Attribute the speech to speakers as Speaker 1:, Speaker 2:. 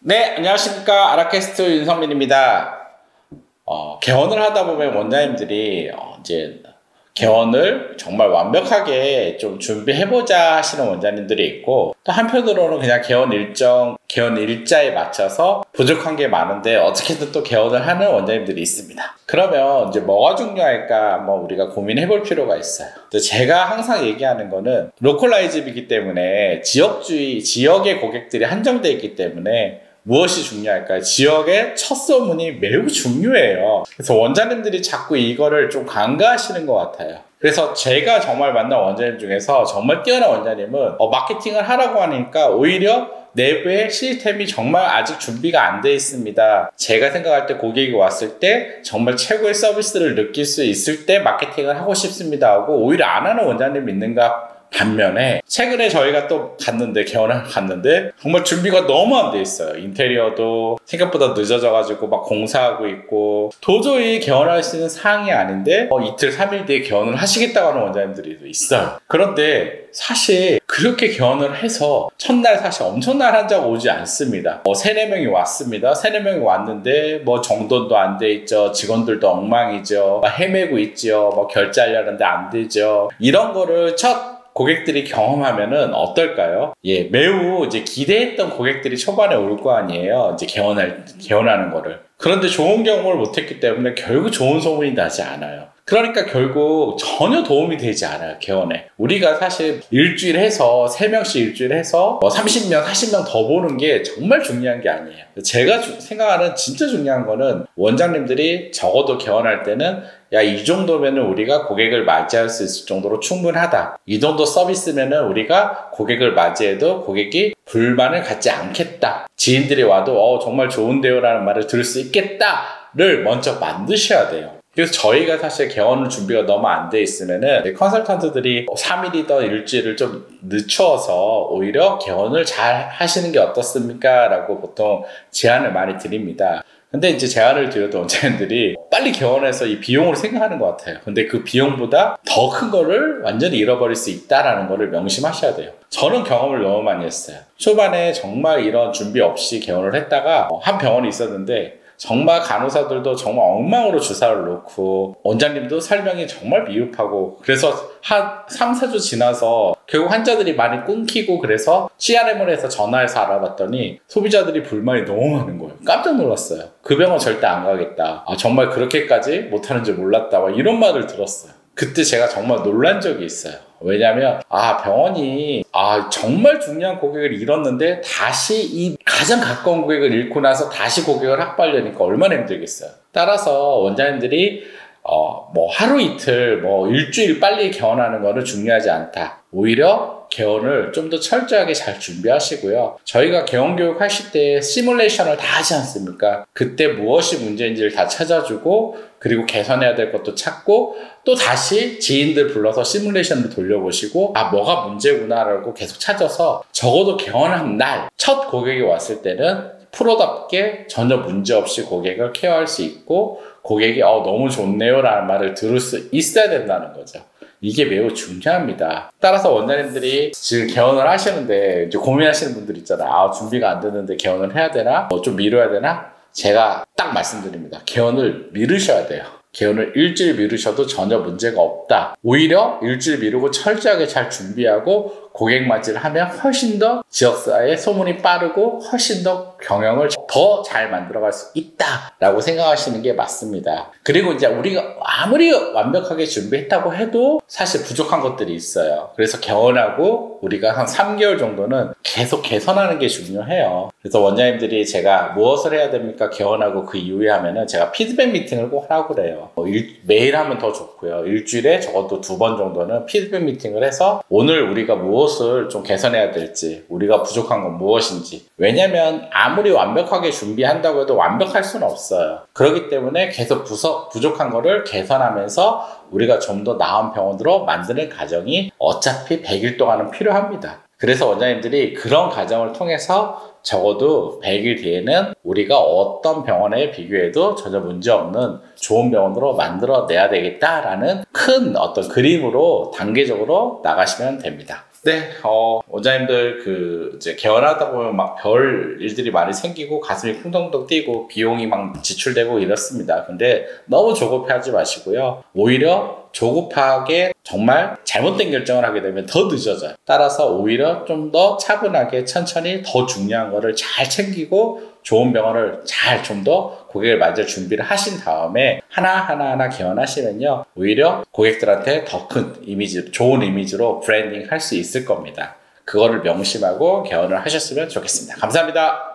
Speaker 1: 네, 안녕하십니까. 아라캐스트 윤성민입니다. 개원을 하다 보면 원장님들이 이제 개원을 정말 완벽하게 좀 준비해보자 하시는 원장님들이 있고, 또 한편으로는 그냥 개원 일자에 맞춰서 부족한 게 많은데 어떻게든 또 개원을 하는 원장님들이 있습니다. 그러면 이제 뭐가 중요할까 한번 우리가 고민해 볼 필요가 있어요. 제가 항상 얘기하는 거는 로컬라이즈이기 때문에 지역의 고객들이 한정되어 있기 때문에 무엇이 중요할까요? 지역의 첫 소문이 매우 중요해요. 그래서 원장님들이 자꾸 이거를 좀 간과하시는 것 같아요. 그래서 제가 정말 만난 원장님 중에서 정말 뛰어난 원장님은 마케팅을 하라고 하니까 오히려 내부의 시스템이 정말 아직 준비가 안 돼 있습니다. 제가 생각할 때 고객이 왔을 때 정말 최고의 서비스를 느낄 수 있을 때 마케팅을 하고 싶습니다 하고 오히려 안 하는 원장님이 있는가 반면에 최근에 저희가 또 개원을 갔는데 정말 준비가 너무 안 돼 있어요. 인테리어도 생각보다 늦어져가지고 막 공사하고 있고 도저히 개원할 수 있는 사항이 아닌데 이틀 3일 뒤에 개원을 하시겠다고 하는 원장님들이 있어요. 그런데 사실 그렇게 개원을 해서 첫날 사실 엄청난 환자가 오지 않습니다. 3-4명이 왔습니다. 3-4명이 왔는데 정돈도 안 돼 있죠. 직원들도 엉망이죠. 헤매고 있죠. 결제하려는데 안 되죠. 이런 거를 첫 고객들이 경험하면은 어떨까요? 예, 매우 이제 기대했던 고객들이 초반에 올 거 아니에요. 이제 개원하는 거를. 그런데 좋은 경험을 못했기 때문에 결국 좋은 소문이 나지 않아요. 그러니까 결국 전혀 도움이 되지 않아요, 개원에. 우리가 사실 일주일 해서 3명씩 일주일 해서 30명, 40명 더 보는 게 정말 중요한 게 아니에요. 제가 생각하는 진짜 중요한 거는 원장님들이 적어도 개원할 때는 야, 이 정도면은 우리가 고객을 맞이할 수 있을 정도로 충분하다. 이 정도 서비스면은 우리가 고객을 맞이해도 고객이 불만을 갖지 않겠다. 지인들이 와도 정말 좋은데요 라는 말을 들을 수 있겠다를 먼저 만드셔야 돼요. 그래서 저희가 사실 개원 준비가 너무 안 돼 있으면은 컨설턴트들이 3일이던 일주일을 좀 늦춰서 오히려 개원을 잘 하시는 게 어떻습니까? 라고 보통 제안을 많이 드립니다. 근데 이제 제안을 드려도 원장님들이 빨리 개원해서 이 비용을 생각하는 것 같아요. 근데 그 비용보다 더 큰 거를 완전히 잃어버릴 수 있다라는 거를 명심하셔야 돼요. 저는 경험을 너무 많이 했어요. 초반에 정말 이런 준비 없이 개원을 했다가 한 병원이 있었는데 정말 간호사들도 정말 엉망으로 주사를 놓고 원장님도 설명이 정말 미흡하고 그래서 한 3-4주 지나서 결국 환자들이 많이 끊기고 그래서 CRM을 해서 전화해서 알아봤더니 소비자들이 불만이 너무 많은 거예요. 깜짝 놀랐어요. 그 병원 절대 안 가겠다. 정말 그렇게까지 못하는 줄 몰랐다. 이런 말을 들었어요. 그때 제가 정말 놀란 적이 있어요. 왜냐면 병원이 정말 중요한 고객을 잃었는데 다시 이 가장 가까운 고객을 잃고 나서 다시 고객을 확보하려니까 얼마나 힘들겠어요. 따라서 원장님들이 하루 이틀 일주일 빨리 개원하는 거는 중요하지 않다. 오히려 개원을 좀 더 철저하게 잘 준비하시고요. 저희가 개원 교육 하실 때 시뮬레이션을 다 하지 않습니까? 그때 무엇이 문제인지를 다 찾아주고 그리고 개선해야 될 것도 찾고 또 다시 지인들 불러서 시뮬레이션을 돌려보시고 뭐가 문제구나라고 계속 찾아서 적어도 개원한 날 첫 고객이 왔을 때는 프로답게 전혀 문제없이 고객을 케어할 수 있고 고객이 너무 좋네요 라는 말을 들을 수 있어야 된다는 거죠. 이게 매우 중요합니다. 따라서 원장님들이 지금 개원을 하시는데 이제 고민하시는 분들 있잖아요. 준비가 안 되는데 개원을 해야 되나? 좀 미뤄야 되나? 제가 딱 말씀드립니다. 개원을 미루셔야 돼요. 개원을 일주일 미루셔도 전혀 문제가 없다. 오히려 일주일 미루고 철저하게 잘 준비하고 고객 맞이를 하면 훨씬 더 지역사회의 소문이 빠르고 훨씬 더 경영을 더 잘 만들어갈 수 있다라고 생각하시는 게 맞습니다. 그리고 이제 우리가 아무리 완벽하게 준비했다고 해도 사실 부족한 것들이 있어요. 그래서 개원하고 우리가 한 3개월 정도는 계속 개선하는 게 중요해요. 그래서 원장님들이 제가 무엇을 해야 됩니까? 개원하고 그 이후에 하면은 제가 피드백 미팅을 꼭 하라고 그래요. 매일 하면 더 좋고요. 일주일에 적어도 2번 정도는 피드백 미팅을 해서 오늘 우리가 무엇을 좀 개선해야 될지, 우리가 부족한 건 무엇인지. 왜냐면 아무리 완벽하게 준비한다고 해도 완벽할 수는 없어요. 그렇기 때문에 계속 부족한 거를 개선하면서 우리가 좀 더 나은 병원으로 만드는 과정이 어차피 100일 동안은 필요합니다. 그래서 원장님들이 그런 과정을 통해서 적어도 100일 뒤에는 우리가 어떤 병원에 비교해도 전혀 문제없는 좋은 병원으로 만들어내야 되겠다라는 큰 어떤 그림으로 단계적으로 나가시면 됩니다. 네, 원장님들 이제 개원하다 보면 막 별 일들이 많이 생기고 가슴이 쿵덩쿵덩 뛰고 비용이 막 지출되고 이렇습니다. 근데 너무 조급해하지 마시고요. 오히려 조급하게 정말 잘못된 결정을 하게 되면 더 늦어져요. 따라서 오히려 좀 더 차분하게 천천히 더 중요한 거를 잘 챙기고 좋은 병원을 잘 좀 더 고객을 맞을 준비를 하신 다음에 하나하나 개원하시면요. 오히려 고객들한테 더 큰 이미지, 좋은 이미지로 브랜딩 할 수 있을 겁니다. 그거를 명심하고 개원을 하셨으면 좋겠습니다. 감사합니다.